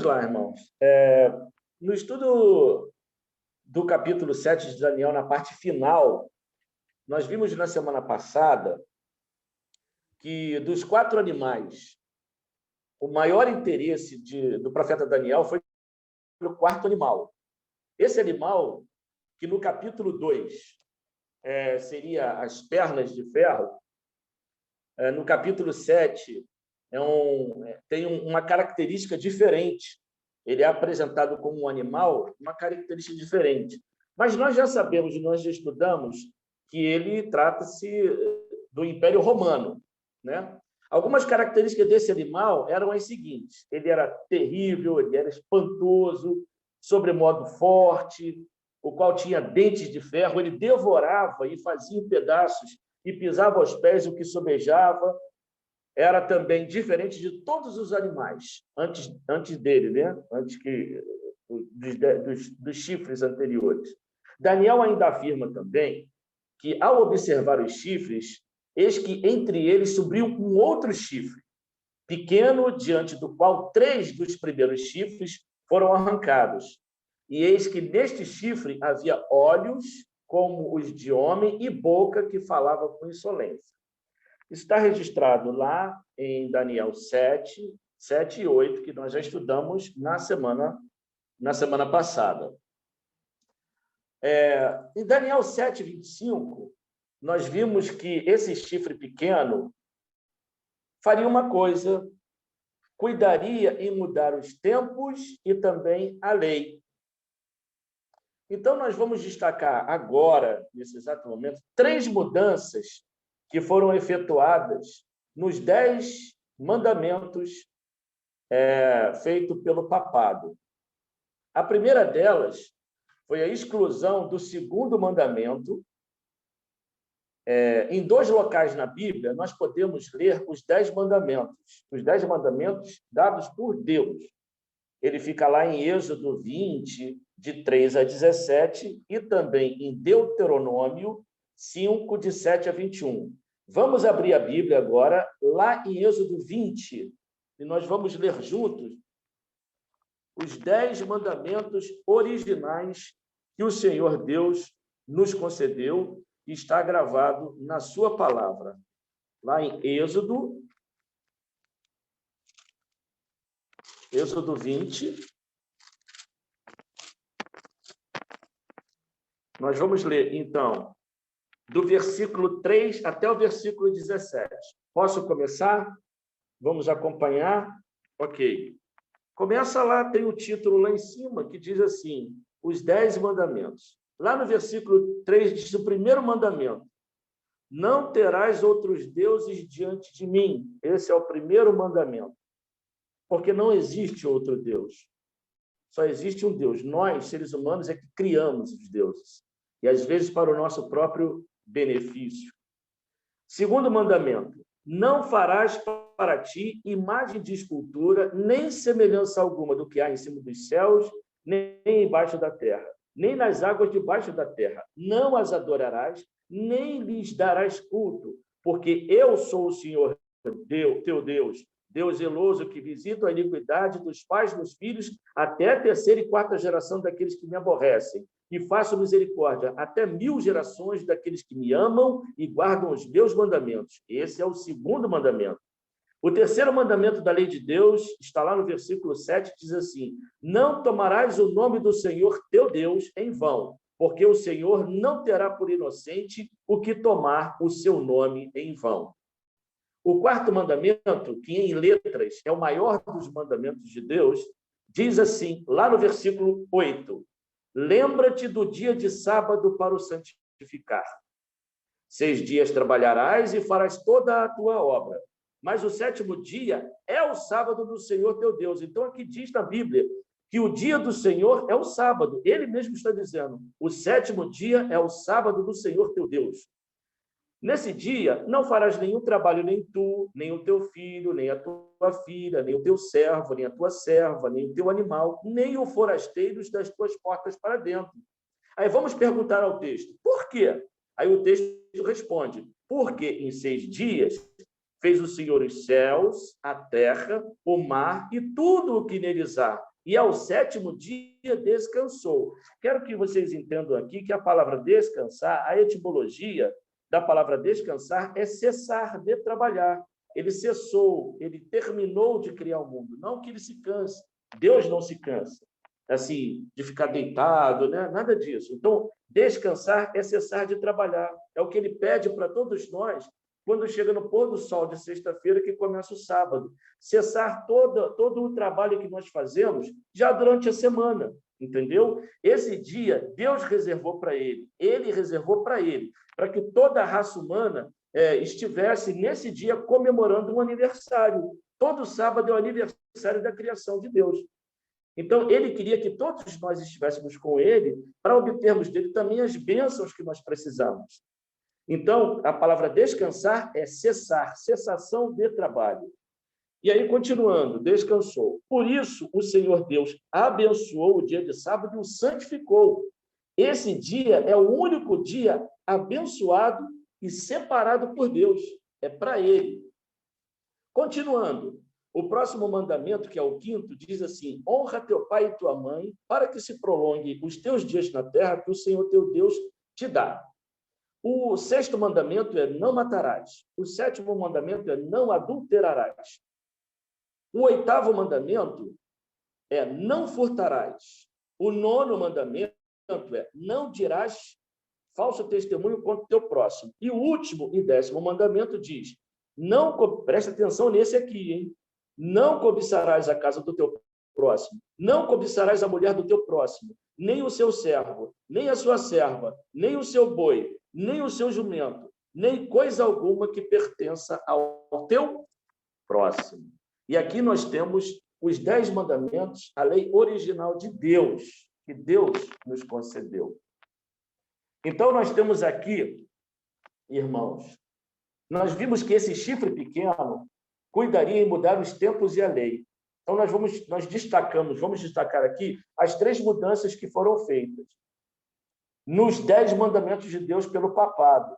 lá, irmãos. No estudo do capítulo 7 de Daniel, na parte final, nós vimos na semana passada que dos 4 animais, o maior interesse do profeta Daniel foi no quarto animal. Esse animal, que no capítulo 2 seria as pernas de ferro, no capítulo 7 tem uma característica diferente. Ele é apresentado como um animal, uma característica diferente. Mas nós já sabemos, nós já estudamos, que ele trata-se do Império Romano, né? Algumas características desse animal eram as seguintes: ele era terrível, ele era espantoso, sobremodo forte, o qual tinha dentes de ferro, ele devorava e fazia em pedaços e pisava aos pés o que sobejava. Era também diferente de todos os animais antes dele, né? Antes dos chifres anteriores. Daniel ainda afirma também que, ao observar os chifres, eis que entre eles subiu um outro chifre, pequeno, diante do qual 3 dos primeiros chifres foram arrancados. E eis que neste chifre havia olhos como os de homem e boca que falava com insolência. Está registrado lá em Daniel 7 e 8, que nós já estudamos na semana passada. Em Daniel 7, 25, nós vimos que esse chifre pequeno faria uma coisa: cuidaria em mudar os tempos e também a lei. Então, nós vamos destacar agora, nesse exato momento, 3 mudanças que foram efetuadas nos 10 mandamentos feitos pelo papado. A primeira delas foi a exclusão do 2º mandamento. Em 2 locais na Bíblia, nós podemos ler os 10 mandamentos dados por Deus. Ele fica lá em Êxodo 20, de 3 a 17, e também em Deuteronômio 5, de 7 a 21. Vamos abrir a Bíblia agora, lá em Êxodo 20, e nós vamos ler juntos os 10 mandamentos originais que o Senhor Deus nos concedeu e está gravado na sua palavra. Lá em Êxodo 20, nós vamos ler, então, do versículo 3 até o versículo 17. Posso começar? Vamos acompanhar? Ok. Começa lá, tem o título lá em cima, que diz assim: os 10 mandamentos. Lá no versículo 3 diz o primeiro mandamento: não terás outros deuses diante de mim. Esse é o primeiro mandamento. Porque não existe outro Deus. Só existe um Deus. Nós, seres humanos, é que criamos os deuses. E, às vezes, para o nosso próprio benefício. Segundo mandamento: não farás para ti imagem de escultura, nem semelhança alguma do que há em cima dos céus, nem embaixo da terra, nem nas águas debaixo da terra. Não as adorarás, nem lhes darás culto, porque eu sou o Senhor teu Deus, Deus zeloso, que visita a iniquidade dos pais nos filhos, até a 3ª e 4ª geração daqueles que me aborrecem, e faço misericórdia até 1000 gerações daqueles que me amam e guardam os meus mandamentos. Esse é o 2º mandamento. O 3º mandamento da lei de Deus está lá no versículo 7, diz assim: não tomarás o nome do Senhor teu Deus em vão, porque o Senhor não terá por inocente o que tomar o seu nome em vão. O 4º mandamento, que em letras é o maior dos mandamentos de Deus, diz assim, lá no versículo 8: lembra-te do dia de sábado para o santificar. 6 dias trabalharás e farás toda a tua obra, mas o 7º dia é o sábado do Senhor teu Deus. Então, aqui diz na Bíblia que o dia do Senhor é o sábado. Ele mesmo está dizendo: o 7º dia é o sábado do Senhor teu Deus. Nesse dia, não farás nenhum trabalho, nem tu, nem o teu filho, nem a tua filha, nem o teu servo, nem a tua serva, nem o teu animal, nem o forasteiro das tuas portas para dentro. Aí vamos perguntar ao texto: por quê? Aí o texto responde: porque em 6 dias fez o Senhor os céus, a terra, o mar e tudo o que neles há, e ao sétimo dia descansou. Quero que vocês entendam aqui que a palavra descansar, a etimologia da palavra descansar é cessar de trabalhar. Ele cessou, ele terminou de criar o mundo, não que ele se canse. Deus não se cansa, assim, de ficar deitado, né? Nada disso. Então, descansar é cessar de trabalhar. É o que ele pede para todos nós quando chega no pôr do sol de sexta-feira, que começa o sábado. Cessar todo o trabalho que nós fazemos já durante a semana, entendeu? Esse dia, Deus reservou para ele reservou para que toda a raça humana estivesse nesse dia comemorando um aniversário. Todo sábado é o aniversário da criação de Deus. Então, ele queria que todos nós estivéssemos com ele para obtermos dele também as bênçãos que nós precisamos. Então, a palavra descansar é cessar, cessação de trabalho. E aí, continuando, descansou. Por isso, o Senhor Deus abençoou o dia de sábado e o santificou. Esse dia é o único dia abençoado e separado por Deus. É para ele. Continuando, o próximo mandamento, que é o quinto, diz assim: honra teu pai e tua mãe, para que se prolongue os teus dias na terra que o Senhor teu Deus te dá. O sexto mandamento é não matarás. O sétimo mandamento é não adulterarás. O oitavo mandamento é não furtarás. O nono mandamento é não dirás falso testemunho contra o teu próximo. E o último e décimo mandamento diz: não, presta atenção nesse aqui, hein? Não cobiçarás a casa do teu próximo, não cobiçarás a mulher do teu próximo, nem o seu servo, nem a sua serva, nem o seu boi, nem o seu jumento, nem coisa alguma que pertença ao teu próximo. E aqui nós temos os 10 mandamentos, a lei original de Deus, que Deus nos concedeu. Então, nós temos aqui, irmãos, nós vimos que esse chifre pequeno cuidaria em mudar os tempos e a lei. Então, vamos destacar aqui as 3 mudanças que foram feitas nos 10 mandamentos de Deus pelo papado.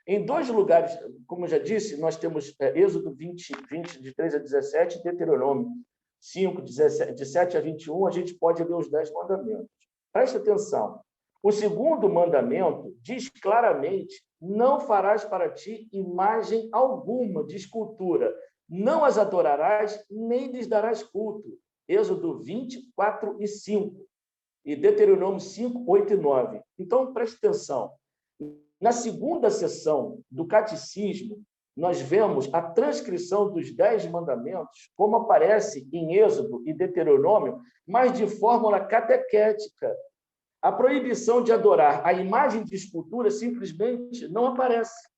Em 2 lugares, como eu já disse, nós temos Êxodo 20, de 3 a 17, e Deuteronômio 5, de 7 a 21, a gente pode ler os 10 mandamentos. Preste atenção. O segundo mandamento diz claramente: não farás para ti imagem alguma de escultura, não as adorarás, nem lhes darás culto. Êxodo 20, 4 e 5. E Deuteronômio 5, 8 e 9. Então, preste atenção. Na segunda sessão do Catecismo, nós vemos a transcrição dos 10 mandamentos, como aparece em Êxodo e Deuteronômio, mas de fórmula catequética. A proibição de adorar a imagem de escultura simplesmente não aparece.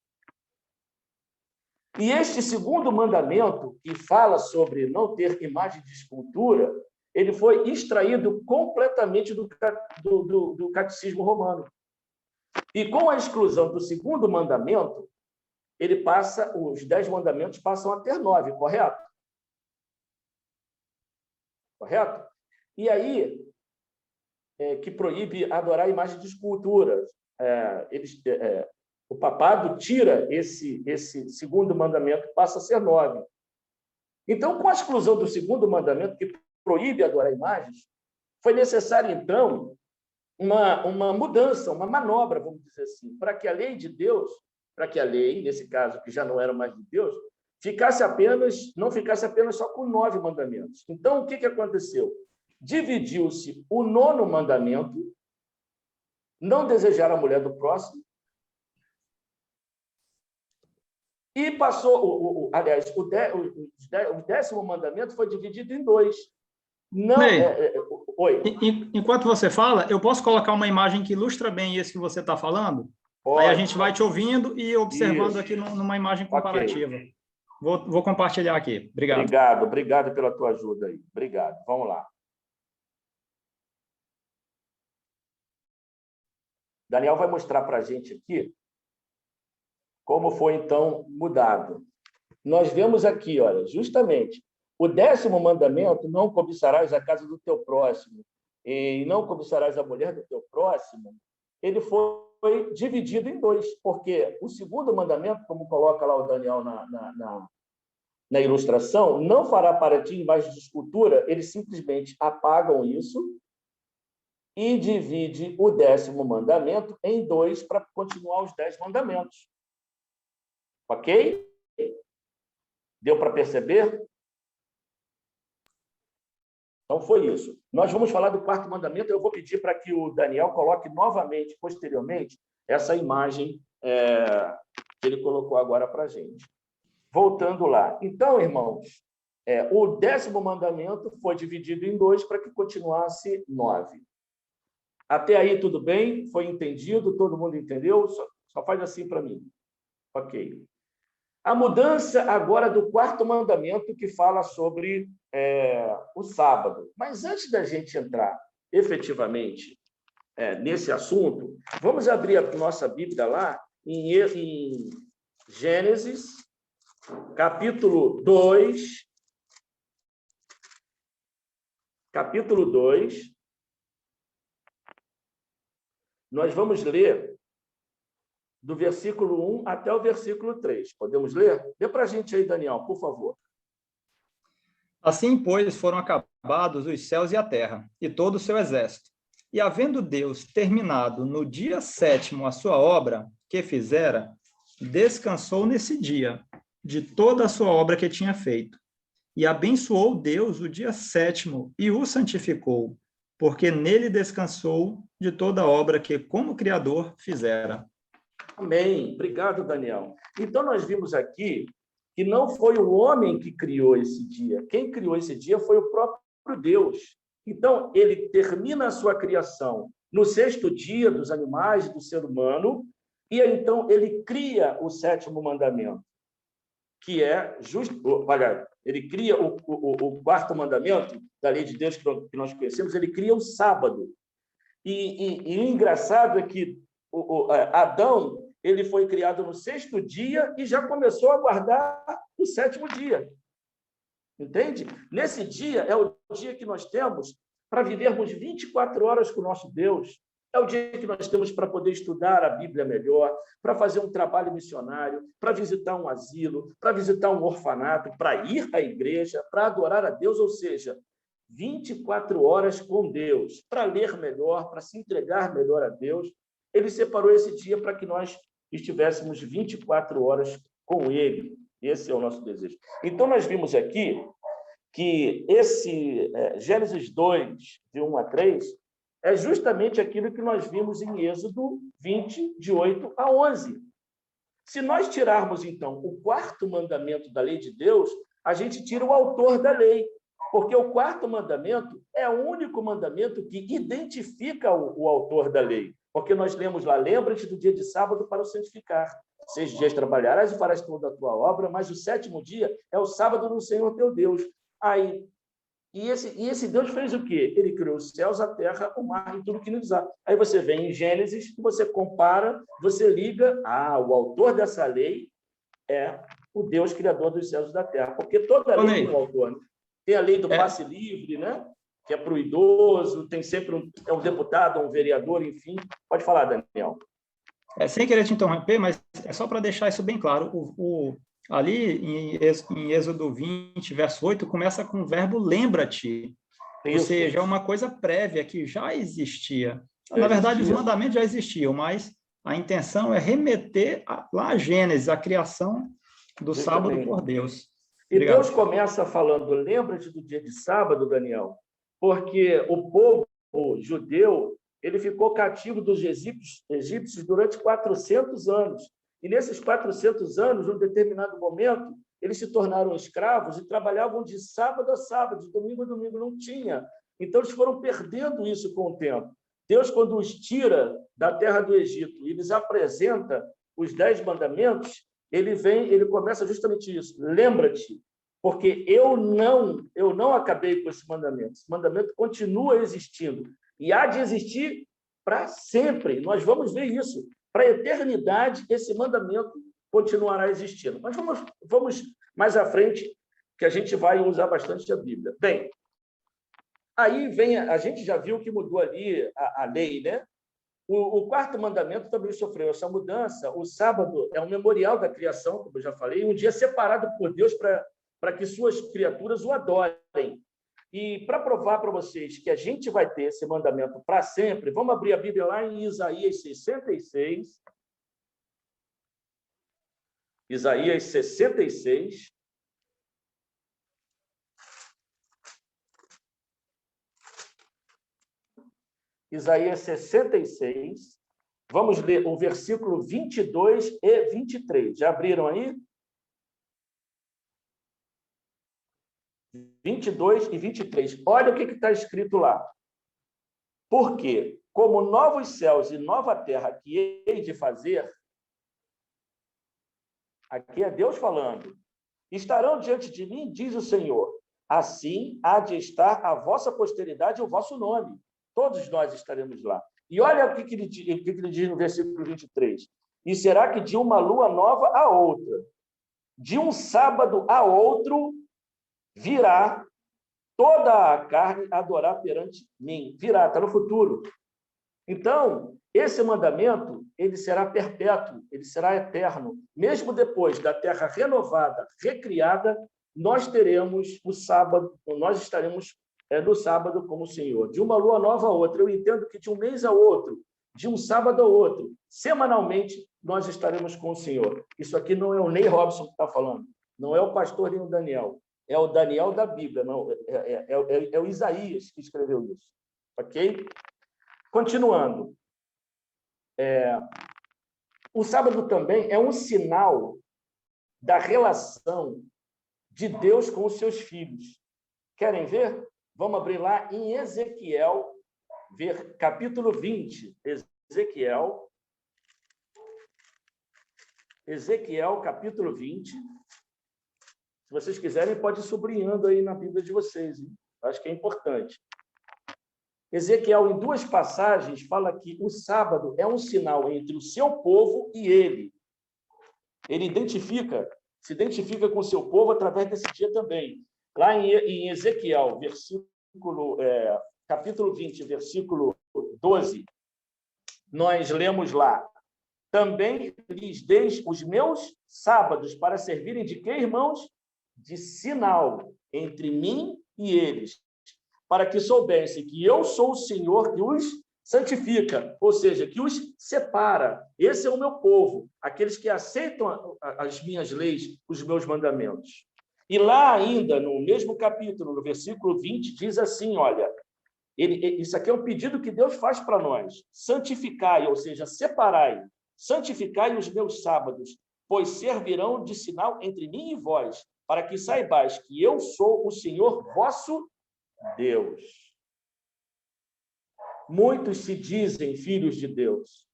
E este segundo mandamento, que fala sobre não ter imagem de escultura, ele foi extraído completamente do Catecismo Romano. E com a exclusão do segundo mandamento, os 10 mandamentos passam a ter 9, correto? Correto? E aí, que proíbe adorar a imagem de esculturas. O papado tira esse segundo mandamento, passa a ser 9. Então, com a exclusão do segundo mandamento, que proíbe adorar imagens, foi necessário, então, uma mudança, uma manobra, vamos dizer assim, para que a lei de Deus, para que a lei, nesse caso, que já não era mais de Deus, não ficasse apenas só com 9 mandamentos. Então, o que aconteceu? Dividiu-se o 9º mandamento, não desejar a mulher do próximo, e passou, aliás, o 10º mandamento foi dividido em 2. Não, oi. Enquanto você fala, eu posso colocar uma imagem que ilustra bem isso que você está falando? Pode. Aí a gente vai te ouvindo e observando Isso. aqui numa imagem comparativa. Okay. Vou compartilhar aqui. Obrigado pela tua ajuda aí. Obrigado. Vamos lá. Daniel vai mostrar para a gente aqui como foi, então, mudado. Nós vemos aqui, olha, justamente, o 10º mandamento, não cobiçarás a casa do teu próximo, e não cobiçarás a mulher do teu próximo, ele foi dividido em 2, porque o segundo mandamento, como coloca lá o Daniel na ilustração, não fará para ti imagem de escultura, eles simplesmente apagam isso e divide o 10º mandamento em 2 para continuar os 10 mandamentos. Ok? Deu para perceber? Então, foi isso. Nós vamos falar do 4º mandamento. Eu vou pedir para que o Daniel coloque novamente, posteriormente, essa imagem que ele colocou agora para a gente. Voltando lá. Então, irmãos, o 10º mandamento foi dividido em 2 para que continuasse 9. Até aí, tudo bem? Foi entendido? Todo mundo entendeu? Só faz assim para mim. Ok. A mudança agora do 4º mandamento, que fala sobre o sábado. Mas antes da gente entrar efetivamente nesse assunto, vamos abrir a nossa Bíblia lá em Gênesis, capítulo 2. Capítulo 2. Nós vamos ler do versículo 1 até o versículo 3. Podemos ler? Dê para a gente aí, Daniel, por favor. Assim, pois, foram acabados os céus e a terra, e todo o seu exército. E havendo Deus terminado no dia 7º a sua obra que fizera, descansou nesse dia de toda a sua obra que tinha feito. E abençoou Deus o dia 7º e o santificou, porque nele descansou de toda a obra que, como Criador, fizera. Amém. Obrigado, Daniel. Então, nós vimos aqui que não foi o homem que criou esse dia. Quem criou esse dia foi o próprio Deus. Então, ele termina a sua criação no 6º dia dos animais e do ser humano, e então ele cria o 7º mandamento, que é justo. Olha, ele cria o 4º mandamento da lei de Deus que nós conhecemos, ele cria o sábado. E o engraçado é que Adão, ele foi criado no 6º dia e já começou a guardar o 7º dia. Entende? Nesse dia é o dia que nós temos para vivermos 24 horas com o nosso Deus. É o dia que nós temos para poder estudar a Bíblia melhor, para fazer um trabalho missionário, para visitar um asilo, para visitar um orfanato, para ir à igreja, para adorar a Deus, ou seja, 24 horas com Deus, para ler melhor, para se entregar melhor a Deus. Ele separou esse dia para que nós estivéssemos 24 horas com Ele. Esse é o nosso desejo. Então, nós vimos aqui que esse Gênesis 2, de 1 a 3, é justamente aquilo que nós vimos em Êxodo 20, de 8 a 11. Se nós tirarmos, então, o 4º mandamento da lei de Deus, a gente tira o autor da lei, porque o 4º mandamento é o único mandamento que identifica o autor da lei. Porque nós lemos lá, lembra-te do dia de sábado para o santificar. 6 dias trabalharás e farás toda a tua obra, mas o 7º dia é o sábado do Senhor teu Deus. Aí, e esse Deus fez o quê? Ele criou os céus, a terra, o mar e tudo que nos há. Aí você vem em Gênesis, você compara, você liga, o autor dessa lei é o Deus criador dos céus e da terra. Porque toda lei tem um autor, né? Tem a lei do passe livre, né? Que é para o idoso, tem sempre um deputado, um vereador, enfim. Pode falar, Daniel. Sem querer te interromper, mas é só para deixar isso bem claro. Ali em Êxodo 20, verso 8, começa com o verbo lembra-te. Ou seja, é uma coisa prévia que já existia. Na verdade, os mandamentos já existiam, mas a intenção é remeter lá a Gênesis, a criação do sábado por Deus. E Deus começa falando, lembra-te do dia de sábado, Daniel, porque o povo judeu, ele ficou cativo dos egípcios durante 400 anos. E nesses 400 anos, num determinado momento, eles se tornaram escravos e trabalhavam de sábado a sábado, de domingo a domingo, não tinha. Então, eles foram perdendo isso com o tempo. Deus, quando os tira da terra do Egito e lhes apresenta os 10 mandamentos, ele começa justamente isso. Lembra-te, porque eu não acabei com esse mandamento. Esse mandamento continua existindo e há de existir para sempre. Nós vamos ver isso. Para a eternidade, esse mandamento continuará existindo. Mas vamos mais à frente, que a gente vai usar bastante a Bíblia. Bem, aí vem, a gente já viu que mudou ali a lei, né? O 4º mandamento também sofreu essa mudança. O sábado é um memorial da criação, como eu já falei, um dia separado por Deus para para que suas criaturas o adorem. E para provar para vocês que a gente vai ter esse mandamento para sempre, vamos abrir a Bíblia lá em Isaías 66. Isaías 66. Isaías 66. Vamos ler o versículo 22 e 23. Já abriram aí? 22 e 23. Olha o que está escrito lá. Porque, como novos céus e nova terra que hei de fazer, aqui é Deus falando, estarão diante de mim, diz o Senhor, assim há de estar a vossa posteridade e o vosso nome. Todos nós estaremos lá. E olha o que ele diz no versículo 23. E será que de uma lua nova a outra, de um sábado a outro, virá toda a carne adorar perante mim. Virá, está no futuro. Então, esse mandamento, ele será perpétuo, ele será eterno. Mesmo depois da terra renovada, recriada, nós teremos o sábado, nós estaremos no sábado como o Senhor. De uma lua nova a outra, eu entendo que de um mês a outro, de um sábado a outro, semanalmente, nós estaremos com o Senhor. Isso aqui não é o Ney Robson que está falando, não é o pastor nem o Daniel, é o Daniel da Bíblia, não, é o Isaías que escreveu isso. Ok? Continuando. O sábado também é um sinal da relação de Deus com os seus filhos. Querem ver? Vamos abrir lá em Ezequiel, ver capítulo 20. Ezequiel, capítulo 20. Se vocês quiserem, pode ir sublinhando aí na Bíblia de vocês, hein? Acho que é importante. Ezequiel, em duas passagens, fala que o sábado é um sinal entre o seu povo e ele. Ele se identifica com o seu povo através desse dia também. Lá em Ezequiel, capítulo 20, versículo 12, nós lemos lá: também lhes dei os meus sábados para servirem de quê, irmãos? De sinal entre mim e eles, para que soubessem que eu sou o Senhor que os santifica, ou seja, que os separa. Esse é o meu povo, aqueles que aceitam as minhas leis, os meus mandamentos. E lá ainda, no mesmo capítulo, no versículo 20, diz assim, olha, isso aqui é um pedido que Deus faz para nós: santificai, ou seja, separai, santificai os meus sábados, pois servirão de sinal entre mim e vós, para que saibais que eu sou o Senhor vosso Deus. Muitos se dizem filhos de Deus,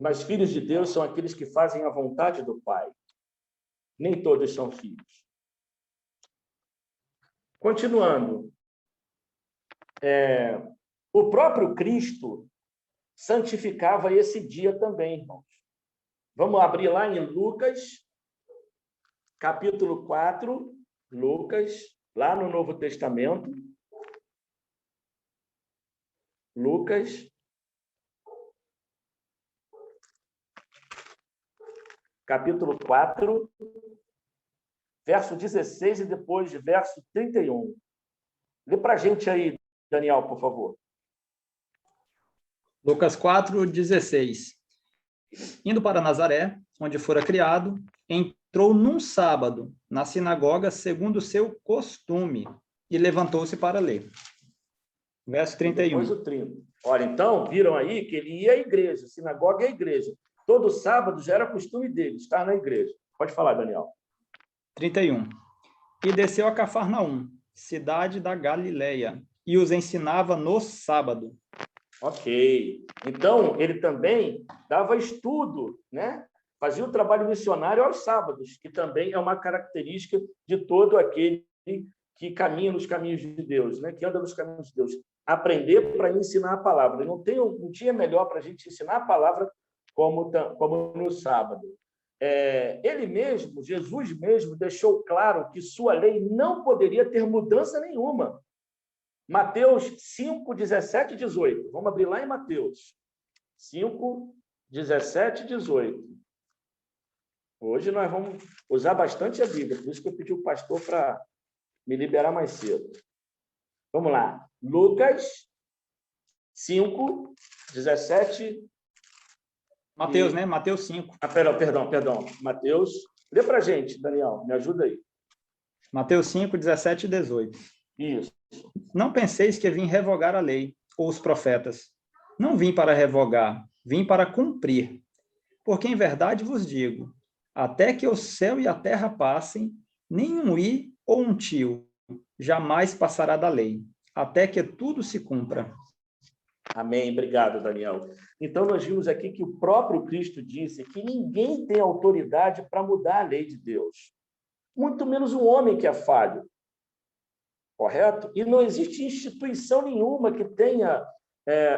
mas filhos de Deus são aqueles que fazem a vontade do Pai. Nem todos são filhos. Continuando, o próprio Cristo santificava esse dia também, irmãos. Vamos abrir lá em Lucas, capítulo 4, Lucas, lá no Novo Testamento. Lucas, capítulo 4, verso 16 e depois verso 31. Lê para a gente aí, Daniel, por favor. Lucas 4, 16. Indo para Nazaré, onde fora criado, entrou num sábado na sinagoga segundo o seu costume e levantou-se para ler. Verso 31. Depois o 30. Olha, então, viram aí que ele ia à igreja, sinagoga é a igreja. Todo sábado já era costume dele estar na igreja. Pode falar, Daniel. 31. E desceu a Cafarnaum, cidade da Galileia, e os ensinava no sábado. Ok. Então, ele também dava estudo, né? Fazia o trabalho missionário aos sábados, que também é uma característica de todo aquele que caminha nos caminhos de Deus, né? Que anda nos caminhos de Deus. Aprender para ensinar a palavra. Não tem um dia melhor para a gente ensinar a palavra como no sábado. Ele mesmo, Jesus mesmo, deixou claro que sua lei não poderia ter mudança nenhuma. Mateus 5, 17 e 18. Vamos abrir lá em Mateus 5, 17 e 18. Hoje nós vamos usar bastante a Bíblia, por isso que eu pedi o pastor para me liberar mais cedo. Vamos lá. Lucas 5, 17. Mateus, né? Mateus 5. Perdão. Mateus. Lê para a gente, Daniel, me ajuda aí. Mateus 5, 17 e 18. Isso. Não penseis que vim revogar a lei ou os profetas. Não vim para revogar, vim para cumprir. Porque em verdade vos digo, até que o céu e a terra passem, nenhum i ou um tio jamais passará da lei, até que tudo se cumpra. Amém. Obrigado, Daniel. Então, nós vimos aqui que o próprio Cristo disse que ninguém tem autoridade para mudar a lei de Deus, muito menos um homem que é falho. Correto? E não existe instituição nenhuma que tenha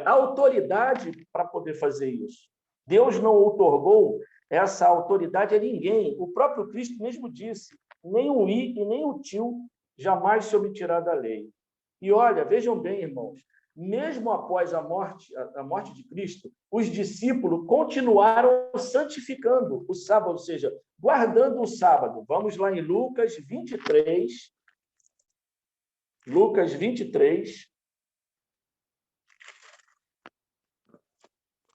autoridade para poder fazer isso. Deus não outorgou essa autoridade a ninguém. O próprio Cristo mesmo disse, nem o i e nem o tio jamais se obtirá da lei. E olha, vejam bem, irmãos, mesmo após a morte de Cristo, os discípulos continuaram santificando o sábado, ou seja, guardando o sábado. Vamos lá em Lucas 23. Lucas 23.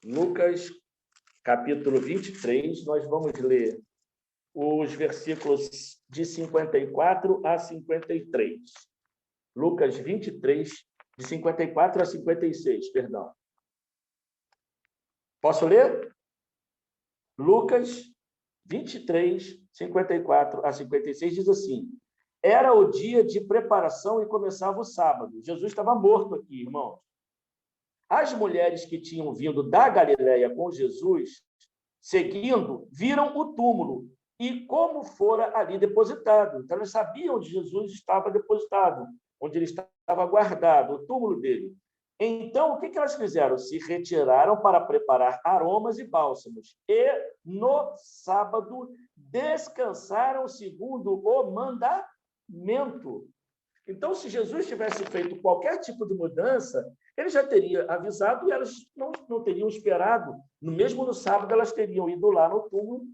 Lucas, capítulo 23, nós vamos ler os versículos de 54 a 53. Lucas 23, de 54 a 56, perdão. Posso ler? Lucas 23, 54 a 56, diz assim: era o dia de preparação e começava o sábado. Jesus estava morto aqui, irmãos. As mulheres que tinham vindo da Galileia com Jesus, seguindo, viram o túmulo e como fora ali depositado. Então, eles sabiam onde Jesus estava depositado, onde ele estava guardado, o túmulo dele. Então, o que elas fizeram? Se retiraram para preparar aromas e bálsamos. E, no sábado, descansaram segundo o mandamento. Então, se Jesus tivesse feito qualquer tipo de mudança, ele já teria avisado e elas não teriam esperado. Mesmo no sábado, elas teriam ido lá no túmulo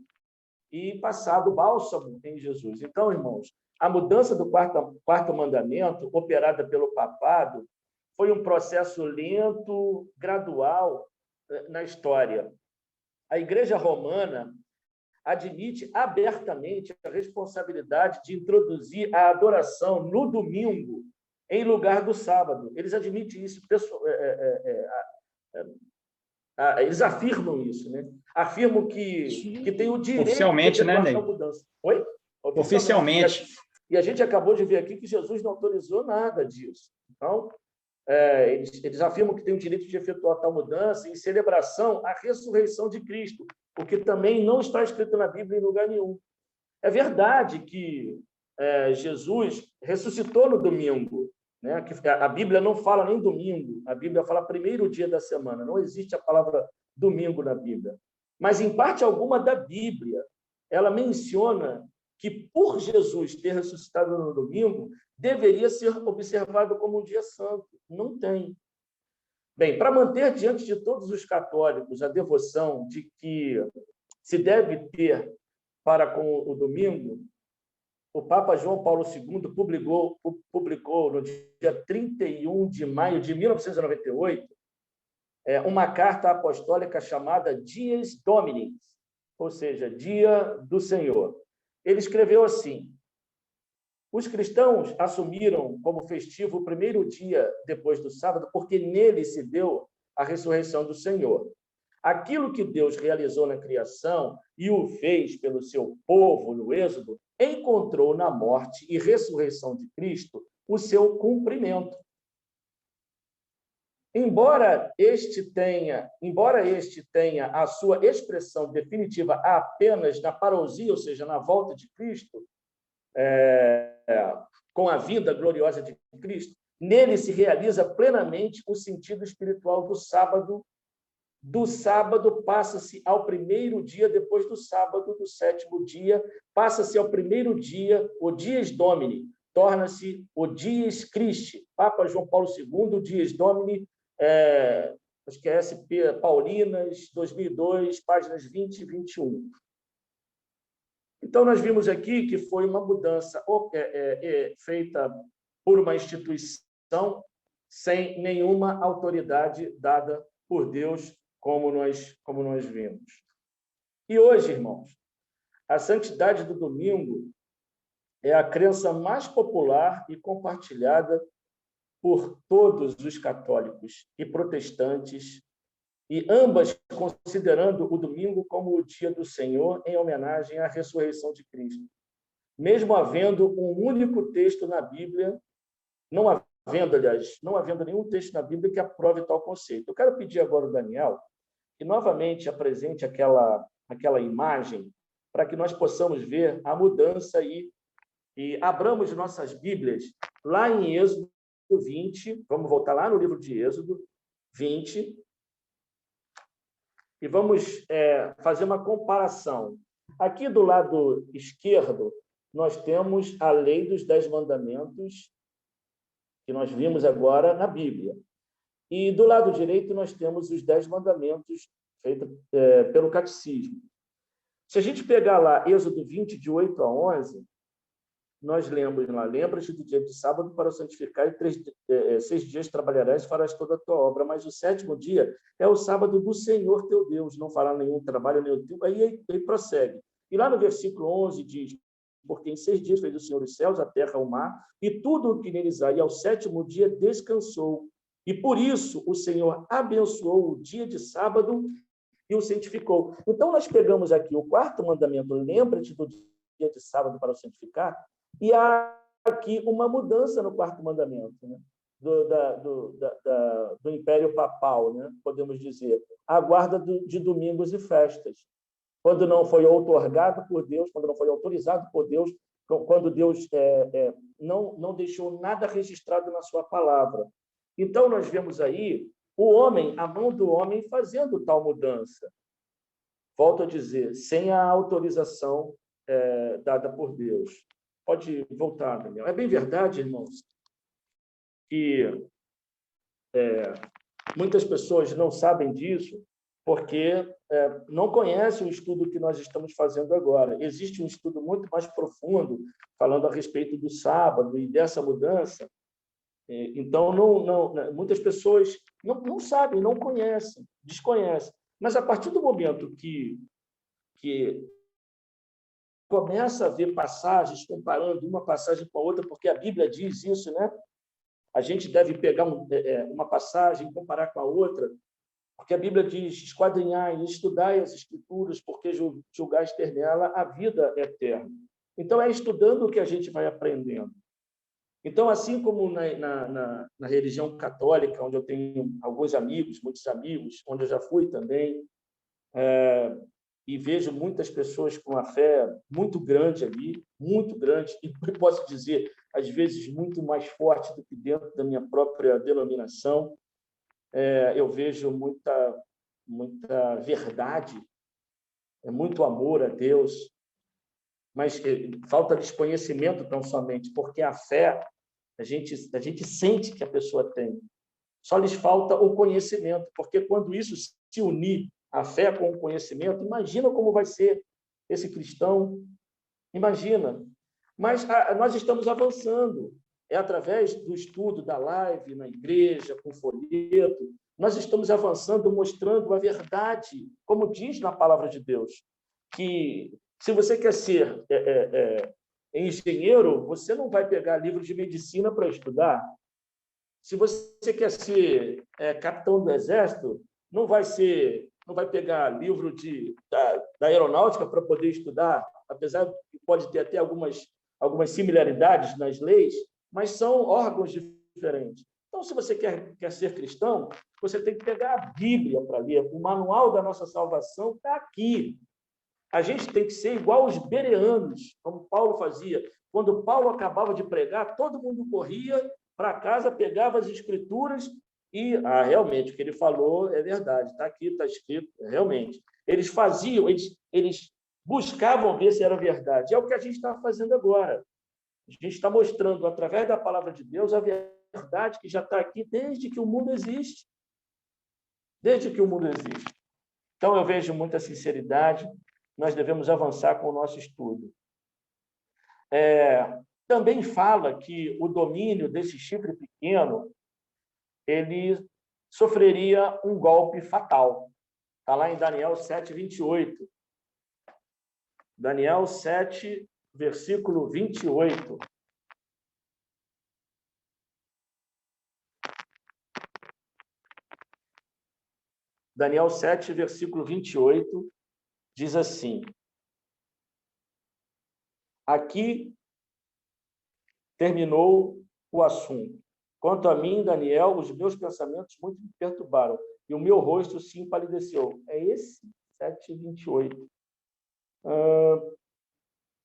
e passado bálsamo em Jesus. Então, irmãos, a mudança do quarto mandamento, operada pelo papado, foi um processo lento, gradual na história. A Igreja Romana admite abertamente a responsabilidade de introduzir a adoração no domingo em lugar do sábado. Eles admitem isso, eles afirmam isso, né? Afirmam que tem o direito oficialmente, de efetuar mudança. Oi? Oficialmente. E a gente acabou de ver aqui que Jesus não autorizou nada disso. Então, eles afirmam que tem o direito de efetuar tal mudança em celebração à ressurreição de Cristo, o que também não está escrito na Bíblia em lugar nenhum. É verdade que Jesus ressuscitou no domingo, né? Que a Bíblia não fala nem domingo, a Bíblia fala primeiro dia da semana, não existe a palavra domingo na Bíblia. Mas, em parte alguma da Bíblia, ela menciona que, por Jesus ter ressuscitado no domingo, deveria ser observado como um dia santo. Não tem. Bem, para manter diante de todos os católicos a devoção de que se deve ter para com o domingo, o Papa João Paulo II publicou no dia 31 de maio de 1998 uma carta apostólica chamada Dies Domini, ou seja, Dia do Senhor. Ele escreveu assim: os cristãos assumiram como festivo o primeiro dia depois do sábado, porque nele se deu a ressurreição do Senhor. Aquilo que Deus realizou na criação e o fez pelo seu povo no Êxodo, encontrou na morte e ressurreição de Cristo o seu cumprimento. Embora este tenha a sua expressão definitiva apenas na parousia, ou seja, na volta de Cristo, com a vinda gloriosa de Cristo, nele se realiza plenamente o sentido espiritual do sábado. Do sábado passa-se ao primeiro dia, depois do sábado, do sétimo dia, passa-se ao primeiro dia, o Dies Domini, torna-se o Dies Christi. Papa João Paulo II, o Dies Domini, acho que é SP Paulinas, 2002, páginas 20 e 21. Então, nós vimos aqui que foi uma mudança feita por uma instituição sem nenhuma autoridade dada por Deus, como nós vimos. E hoje, irmãos, a santidade do domingo é a crença mais popular e compartilhada por todos os católicos e protestantes, e ambas considerando o domingo como o dia do Senhor em homenagem à ressurreição de Cristo. Mesmo havendo um único texto na Bíblia, não havendo nenhum texto na Bíblia que aprove tal conceito. Eu quero pedir agora ao Daniel que novamente apresente aquela imagem para que nós possamos ver a mudança aí. E abramos nossas Bíblias lá em Êxodo 20, vamos voltar lá no livro de Êxodo 20, e vamos fazer uma comparação. Aqui do lado esquerdo, nós temos a lei dos 10 mandamentos, que nós vimos agora na Bíblia. E do lado direito, nós temos os 10 mandamentos feitos pelo catecismo. Se a gente pegar lá Êxodo 20, de 8 a 11, nós lemos lá, lembra-te do dia de sábado para o santificar, e 6 dias trabalharás e farás toda a tua obra, mas o 7º dia é o sábado do Senhor teu Deus, não fará nenhum trabalho, nenhum tempo. Aí ele prossegue. E lá no versículo 11 diz, porque em 6 dias fez o Senhor os céus, a terra, o mar, e tudo o que neles há, e ao 7º dia descansou. E por isso o Senhor abençoou o dia de sábado e o santificou. Então, nós pegamos aqui o 4º mandamento, lembra-te do dia de sábado para o santificar, e há aqui uma mudança no 4º mandamento, né? do Império Papal, né? Podemos dizer, a guarda de domingos e festas. Quando não foi outorgado por Deus, quando não foi autorizado por Deus, quando Deus não deixou nada registrado na sua palavra. Então, nós vemos aí a mão do homem fazendo tal mudança. Volto a dizer, sem a autorização dada por Deus. Pode voltar, Daniel. É bem verdade, irmãos, que muitas pessoas não sabem disso porque não conhecem o estudo que nós estamos fazendo agora. Existe um estudo muito mais profundo falando a respeito do sábado e dessa mudança. Então, muitas pessoas não sabem, não conhecem, desconhecem. Mas, a partir do momento que começa a ver passagens, comparando uma passagem com a outra, porque a Bíblia diz isso, né? A gente deve pegar uma passagem e comparar com a outra, porque a Bíblia diz, esquadrinhai, estudai as Escrituras, porque julgais ter nela a vida eterna. Então, é estudando que a gente vai aprendendo. Então, assim como na religião católica, onde eu tenho alguns amigos, muitos amigos, onde eu já fui também, e vejo muitas pessoas com uma fé muito grande ali, muito grande, e posso dizer, às vezes, muito mais forte do que dentro da minha própria denominação. Eu vejo muita verdade, muito amor a Deus, mas falta desconhecimento tão somente, porque a fé, a gente sente que a pessoa tem. Só lhes falta o conhecimento, porque quando isso se unir, a fé com o conhecimento, imagina como vai ser esse cristão, imagina. Mas nós estamos avançando, através do estudo da live na igreja, com folheto, nós estamos avançando, mostrando a verdade, como diz na palavra de Deus, que se você quer ser engenheiro, você não vai pegar livro de medicina para estudar. Se você quer ser capitão do exército, não vai pegar livro da aeronáutica para poder estudar, apesar de que pode ter até algumas similaridades nas leis, mas são órgãos diferentes. Então, se você quer ser cristão, você tem que pegar a Bíblia para ler. O manual da nossa salvação está aqui. A gente tem que ser igual os bereanos, como Paulo fazia. Quando Paulo acabava de pregar, todo mundo corria para casa, pegava as escrituras e, realmente, o que ele falou é verdade, está aqui, está escrito, realmente. Eles faziam, eles buscavam ver se era verdade. É o que a gente está fazendo agora. A gente está mostrando, através da palavra de Deus, a verdade que já está aqui desde que o mundo existe. Desde que o mundo existe. Então, eu vejo muita sinceridade nós devemos avançar com o nosso estudo. Também fala que o domínio desse chifre pequeno, ele sofreria um golpe fatal. Está lá em Daniel 7, 28. Daniel 7, versículo 28. Daniel 7, versículo 28, diz assim: aqui terminou o assunto. Quanto a mim, Daniel, os meus pensamentos muito me perturbaram, e o meu rosto se empalideceu. É esse 7, 28.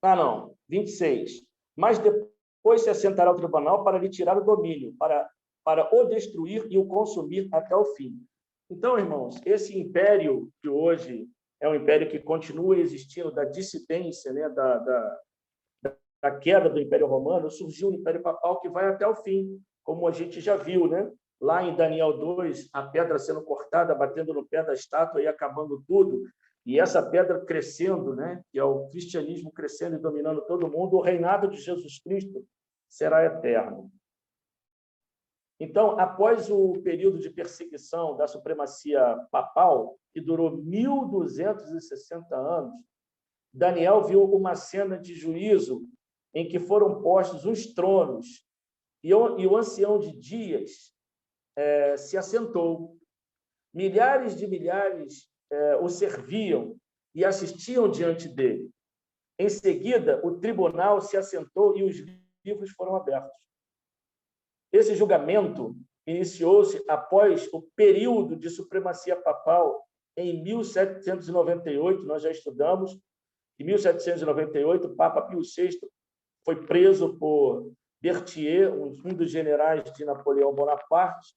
Não, 26. Mas depois se assentará ao tribunal para lhe tirar o domínio, para o destruir e o consumir até o fim. Então, irmãos, esse império que hoje é um império que continua existindo, da dissidência, né, da queda do Império Romano, surgiu o Império Papal que vai até o fim, como a gente já viu, né? Lá em Daniel 2, a pedra sendo cortada, batendo no pé da estátua e acabando tudo, e essa pedra crescendo, né? Que é o cristianismo crescendo e dominando todo mundo, o reinado de Jesus Cristo será eterno. Então, após o período de perseguição da supremacia papal, que durou 1260 anos, Daniel viu uma cena de juízo em que foram postos os tronos e o ancião de dias se assentou. Milhares de milhares o serviam e assistiam diante dele. Em seguida, o tribunal se assentou e os livros foram abertos. Esse julgamento iniciou-se após o período de supremacia papal em 1798, nós já estudamos. Em 1798, o Papa Pio VI foi preso por Berthier, um dos generais de Napoleão Bonaparte,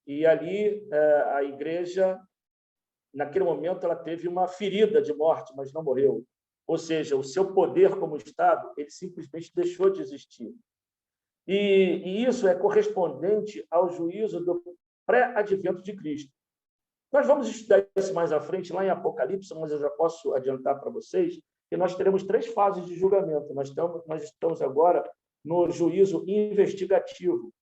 e ali a igreja, naquele momento, ela teve uma ferida de morte, mas não morreu. Ou seja, o seu poder como Estado, ele simplesmente deixou de existir. E isso é correspondente ao juízo do pré-advento de Cristo. Nós vamos estudar isso mais à frente, lá em Apocalipse, mas eu já posso adiantar para vocês que nós teremos 3 fases de julgamento. Nós estamos agora no juízo investigativo,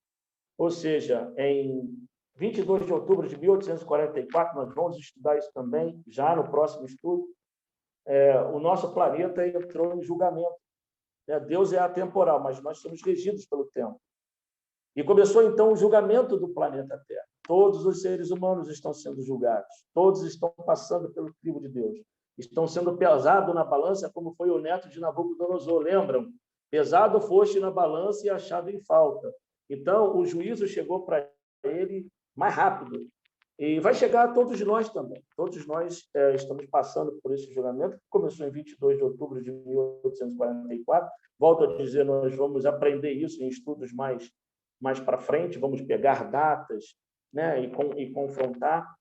ou seja, em 22 de outubro de 1844, nós vamos estudar isso também, já no próximo estudo, o nosso planeta entrou em julgamento. Deus é atemporal, mas nós somos regidos pelo tempo. E começou, então, o julgamento do planeta Terra. Todos os seres humanos estão sendo julgados, todos estão passando pelo crivo de Deus, estão sendo pesados na balança, como foi o neto de Nabucodonosor, lembram? Pesado foste na balança e achado em falta. Então, o juízo chegou para ele mais rápido. E vai chegar a todos nós também. Todos nós estamos passando por esse julgamento, que começou em 22 de outubro de 1844. Volto a dizer, nós vamos aprender isso em estudos mais para frente, vamos pegar datas, né, e confrontar.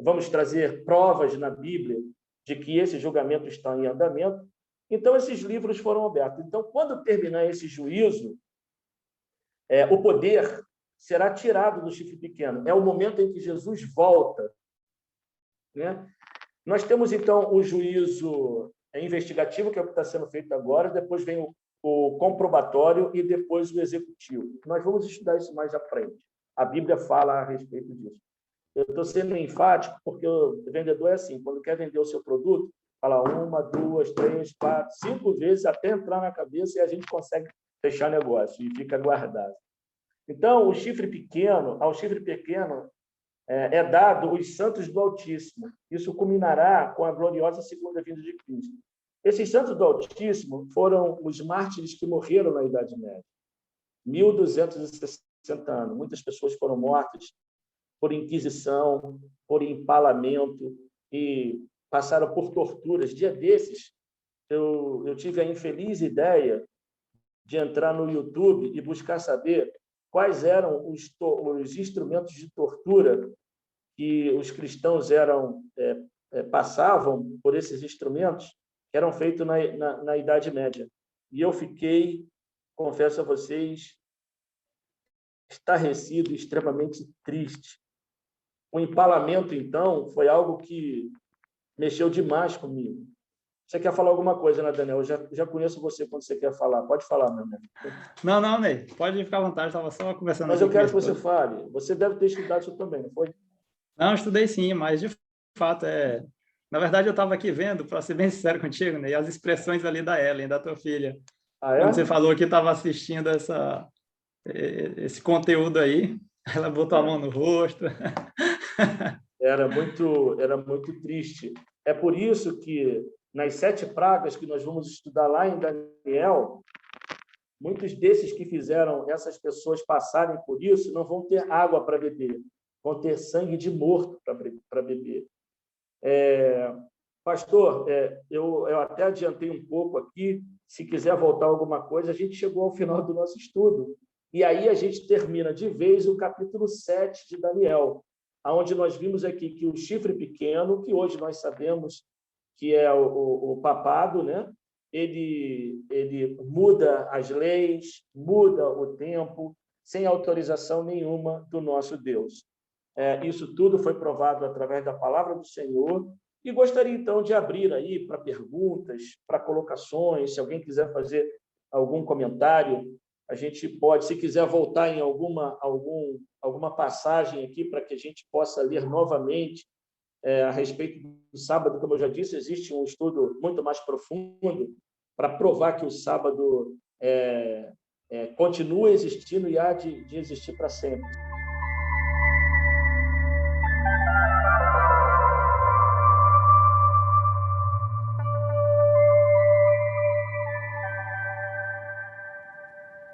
Vamos trazer provas na Bíblia de que esse julgamento está em andamento. Então, esses livros foram abertos. Então, quando terminar esse juízo, o poder será tirado do chifre pequeno. É o momento em que Jesus volta, né? Nós temos, então, o juízo investigativo, que é o que está sendo feito agora, depois vem o comprobatório e depois o executivo. Nós vamos estudar isso mais à frente. A Bíblia fala a respeito disso. Eu estou sendo enfático porque o vendedor é assim, quando quer vender o seu produto, fala 1, 2, 3, 4, 5 vezes até entrar na cabeça e a gente consegue fechar negócio e fica guardado. Então, ao chifre pequeno é dado os santos do Altíssimo. Isso culminará com a gloriosa segunda vinda de Cristo. Esses santos do Altíssimo foram os mártires que morreram na Idade Média. 1260 anos. Muitas pessoas foram mortas por inquisição, por empalamento e passaram por torturas. Dia desses, eu tive a infeliz ideia de entrar no YouTube e buscar saber quais eram os instrumentos de tortura que os cristãos passavam por esses instrumentos, que eram feitos na Idade Média. E eu fiquei, confesso a vocês, estarrecido e extremamente triste. O empalamento, então, foi algo que mexeu demais comigo. Você quer falar alguma coisa, né, Daniel? Eu já conheço você quando você quer falar. Pode falar, meu amigo. Não, Ney, pode ficar à vontade, estava só conversando Mas aqui eu com minha quero que você esposa. fale. Você deve ter estudado isso também, não foi? Não, estudei sim, mas de fato é. Na verdade, eu estava aqui vendo, para ser bem sincero contigo, Ney, as expressões ali da Ellen, da tua filha. Ah, Quando você é? falou que estava assistindo esse conteúdo aí, ela botou a mão É. no rosto. Era muito triste. É por isso que, nas 7 pragas que nós vamos estudar lá em Daniel, muitos desses que fizeram essas pessoas passarem por isso não vão ter água para beber, vão ter sangue de morto para beber. Pastor, eu até adiantei um pouco aqui, se quiser voltar alguma coisa, a gente chegou ao final do nosso estudo, e aí a gente termina de vez o capítulo 7 de Daniel, onde nós vimos aqui que o chifre pequeno, que hoje nós sabemos que é o papado, né? Ele muda as leis, muda o tempo, sem autorização nenhuma do nosso Deus. Isso tudo foi provado através da palavra do Senhor, e gostaria, então, de abrir aí para perguntas, para colocações, se alguém quiser fazer algum comentário, a gente pode, se quiser voltar em alguma passagem aqui para que a gente possa ler novamente a respeito do sábado, como eu já disse, existe um estudo muito mais profundo para provar que o sábado continua existindo e há de existir para sempre.